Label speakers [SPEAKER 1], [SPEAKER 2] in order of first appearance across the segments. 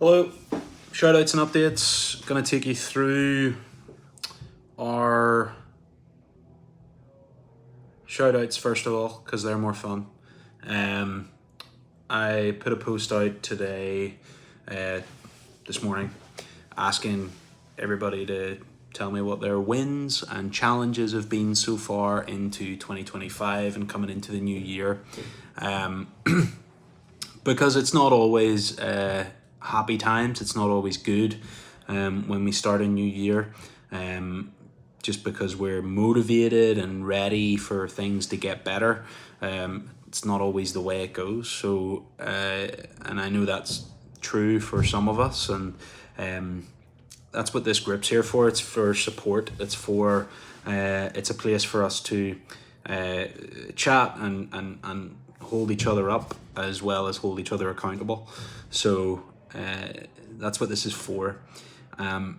[SPEAKER 1] Hello, shoutouts and updates. Gonna take you through our shoutouts first of all, because they're more fun. I put a post out today, this morning, asking everybody to tell me what their wins and challenges have been so far into 2025 and coming into the new year. Because it's not always happy times, it's not always good when we start a new year. Just because we're motivated and ready for things to get better, it's not always the way it goes. So, and I know that's true for some of us, and that's what this group's here for. It's for support. It's for it's a place for us to chat and hold each other up as well as hold each other accountable. So that's what this is for. And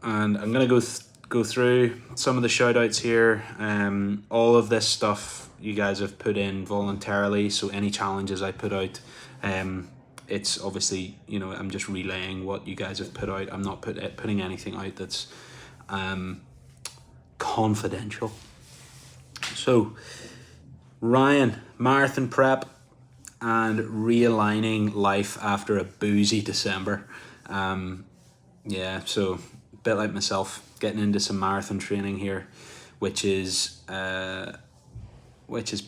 [SPEAKER 1] I'm gonna go through some of the shout outs here. All of this stuff you guys have put in voluntarily, so any challenges I put out, it's obviously, I'm just relaying what you guys have put out. I'm not putting anything out that's confidential. So Ryan, marathon prep and realigning life after a boozy December. So bit like myself, getting into some marathon training here, which is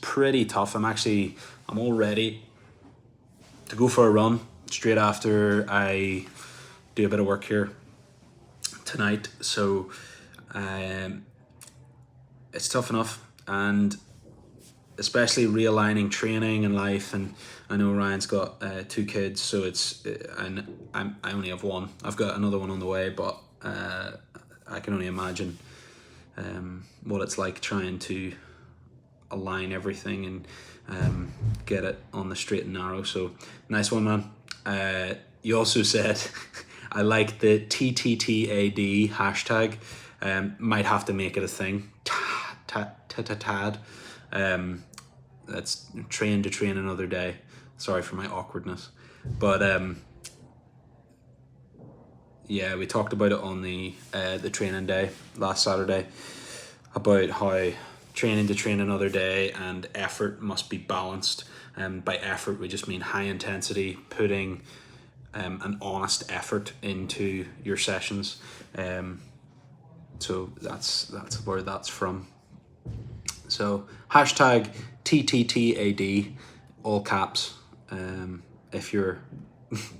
[SPEAKER 1] pretty tough. I'm all ready to go for a run straight after I do a bit of work here tonight. So it's tough enough, and especially realigning training and life. And I know Ryan's got 2 kids, so and I only have one. I've got another one on the way, but I can only imagine what it's like trying to align everything and get it on the straight and narrow. So nice one, man. You also said I like the TTTAD hashtag. Might have to make it a thing. Tad. That's train to train another day. Sorry for my awkwardness, but we talked about it on the training day last Saturday about how training to train another day and effort must be balanced. By effort, we just mean high intensity, putting an honest effort into your sessions. So that's where that's from. So hashtag TTTAD, all caps, if you're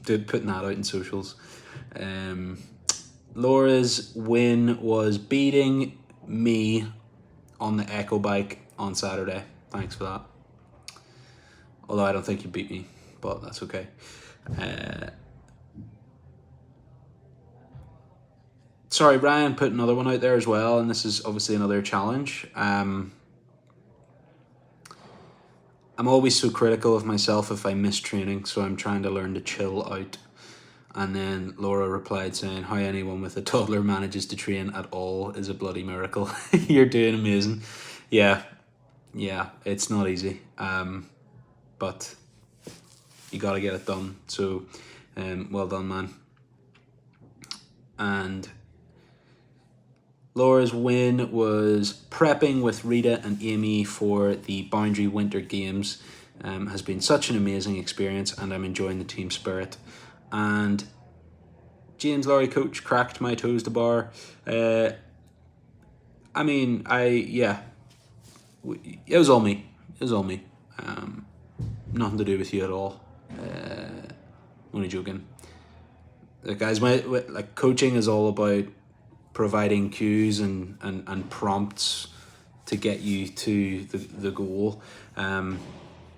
[SPEAKER 1] putting that out in socials. Laura's win was beating me on the Echo bike on Saturday. Thanks for that. Although I don't think you beat me, but that's okay. Sorry, Brian put another one out there as well, and this is obviously another challenge. I'm always so critical of myself if I miss training, so I'm trying to learn to chill out. And then Laura replied saying, how anyone with a toddler manages to train at all is a bloody miracle. You're doing amazing. Yeah, it's not easy. But you got to get it done. So well done, man. And Laura's win was prepping with Rita and Amy for the Boundary Winter Games. Has been such an amazing experience, and I'm enjoying the team spirit. And James Laurie coach cracked my toes to bar. It was all me. Nothing to do with you at all. Only joking. Guys, coaching is all about providing cues and prompts to get you to the goal.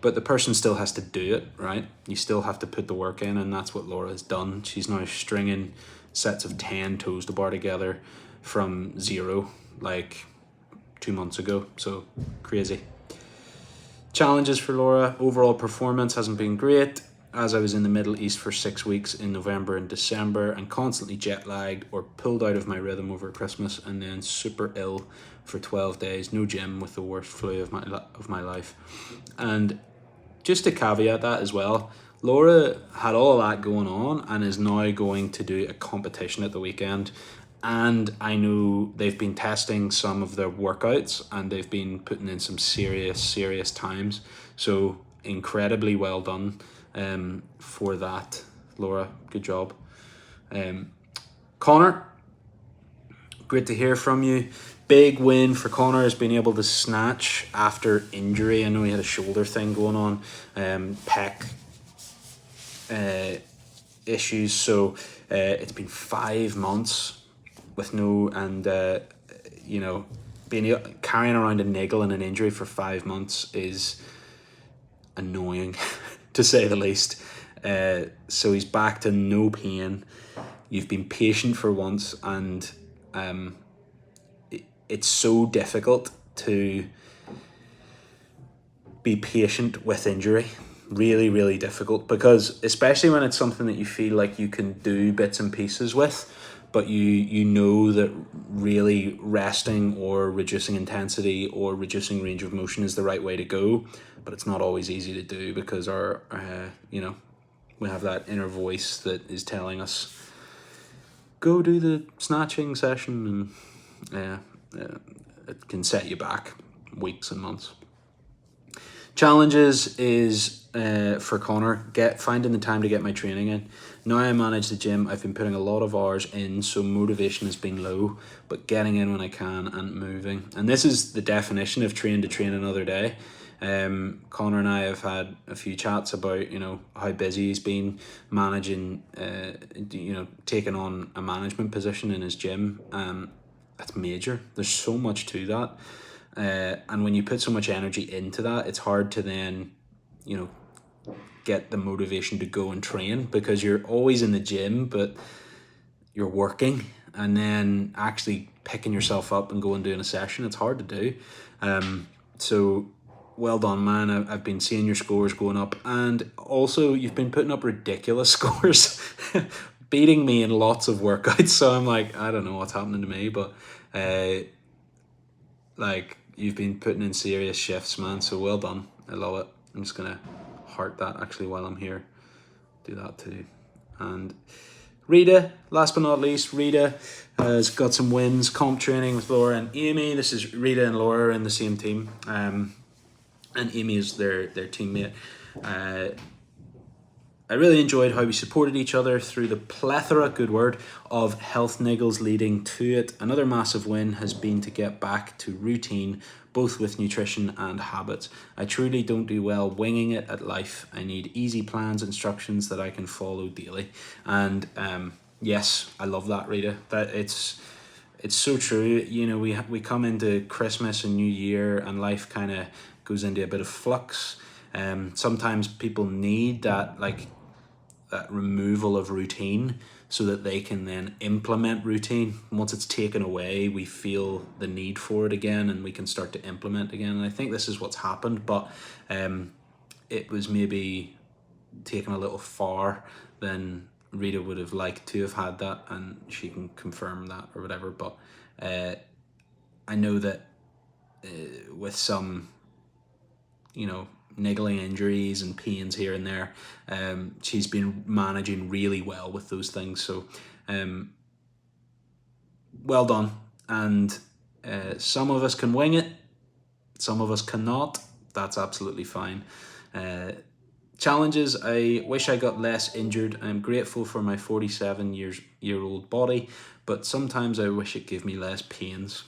[SPEAKER 1] But the person still has to do it, right? You still have to put the work in, and that's what Laura has done. She's now stringing sets of 10 toes to bar together from 0, 2 months ago. So crazy. Challenges for Laura. Overall performance hasn't been great, as I was in the Middle East for 6 weeks in November and December and constantly jet lagged or pulled out of my rhythm over Christmas, and then super ill for 12 days. No gym, with the worst flu of my life. And just to caveat that as well, Laura had all that going on and is now going to do a competition at the weekend. And I know they've been testing some of their workouts and they've been putting in some serious times. So incredibly well done for that, Laura. Good job. Connor, great to hear from you. Big win for Connor, has been able to snatch after injury. I know he had a shoulder thing going on, pec issues. So it's been 5 months with no, and carrying around a niggle and an injury for 5 months is annoying to say the least. So he's back to no pain. You've been patient for once, and it's so difficult to be patient with injury. Really difficult, because especially when it's something that you feel like you can do bits and pieces with, but you know that really resting or reducing intensity or reducing range of motion is the right way to go, but it's not always easy to do because our we have that inner voice that is telling us go do the snatching session, and it can set you back weeks and months. Challenges is for Connor, finding the time to get my training in. Now I manage the gym, I've been putting a lot of hours in, so motivation has been low, but getting in when I can and moving. And this is the definition of train to train another day. Connor and I have had a few chats about, how busy he's been managing, taking on a management position in his gym. That's major. There's so much to that. And when you put so much energy into that, it's hard to then, get the motivation to go and train, because you're always in the gym, but you're working, and then actually picking yourself up and going doing a session, it's hard to do. So well done, man. I've been seeing your scores going up, and also you've been putting up ridiculous scores, beating me in lots of workouts. So I'm like, I don't know what's happening to me, but you've been putting in serious shifts, man. So well done. I love it. I'm just gonna heart that actually while I'm here. Do that too. And Rita, last but not least, Rita has got some wins, comp training with Laura and Amy. This is Rita and Laura are in the same team. And Amy is their teammate. I really enjoyed how we supported each other through the plethora, good word, of health niggles leading to it. Another massive win has been to get back to routine, both with nutrition and habits. I truly don't do well winging it at life. I need easy plans, instructions that I can follow daily. And yes, I love that, Rita. That it's so true. We come into Christmas and New Year and life kind of goes into a bit of flux. Sometimes people need that that removal of routine so that they can then implement routine. Once it's taken away, we feel the need for it again and we can start to implement again. And I think this is what's happened, but it was maybe taken a little far than Rita would have liked to have had that, and she can confirm that or whatever. But I know that with some, niggling injuries and pains here and there, she's been managing really well with those things. So well done. And some of us can wing it, some of us cannot. That's absolutely fine. Challenges, I wish I got less injured. I'm grateful for my 47-year-old body, but sometimes I wish it gave me less pains.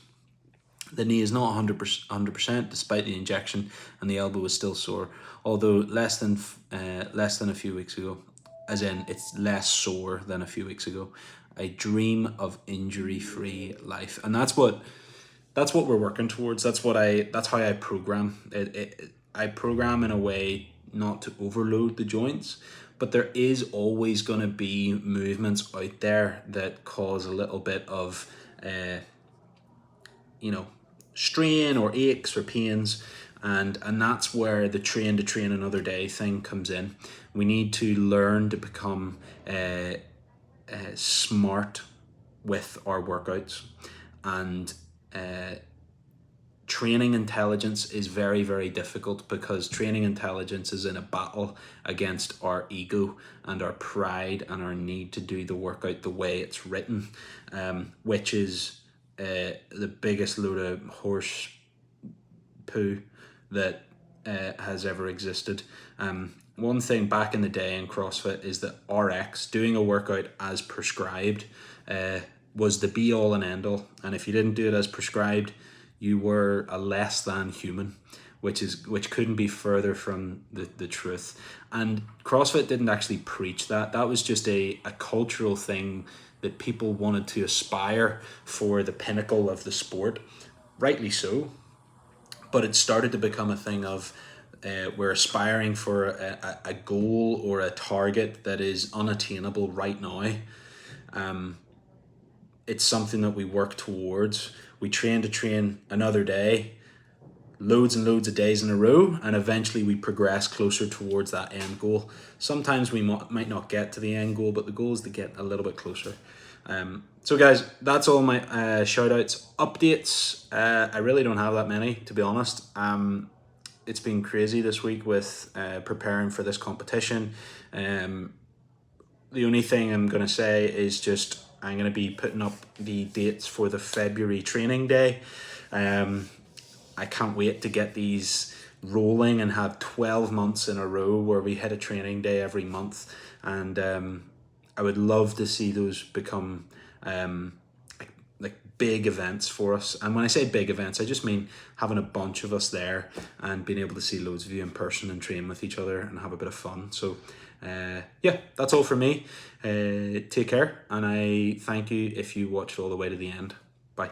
[SPEAKER 1] The knee is not 100% despite the injection, and the elbow is still sore, although less than a few weeks ago. As in, it's less sore than a few weeks ago. I dream of injury-free life, and that's what we're working towards. That's how I program. I program in a way not to overload the joints, but there is always going to be movements out there that cause a little bit of strain or aches or pains, and that's where the train to train another day thing comes in. We need to learn to become smart with our workouts and training intelligence is very, very difficult, because training intelligence is in a battle against our ego and our pride and our need to do the workout the way it's written, which is the biggest load of horse poo that has ever existed. One thing back in the day in CrossFit is that RX, doing a workout as prescribed, was the be all and end all. And if you didn't do it as prescribed, you were a less than human, which couldn't be further from the truth. And CrossFit didn't actually preach that. That was just a cultural thing that people wanted to aspire for the pinnacle of the sport, rightly so. But it started to become a thing of we're aspiring for a goal or a target that is unattainable right now. It's something that we work towards. We train to train another day, loads and loads of days in a row, and eventually we progress closer towards that end goal. Sometimes we might not get to the end goal, but the goal is to get a little bit closer. So guys, that's all my shoutouts, updates. I really don't have that many, to be honest. It's been crazy this week with preparing for this competition. The only thing I'm going to say is just I'm going to be putting up the dates for the February training day. I can't wait to get these rolling and have 12 months in a row where we hit a training day every month. And I would love to see those become like big events for us. And when I say big events, I just mean having a bunch of us there and being able to see loads of you in person and train with each other and have a bit of fun. So yeah, that's all from me. Take care, and I thank you if you watched all the way to the end. Bye.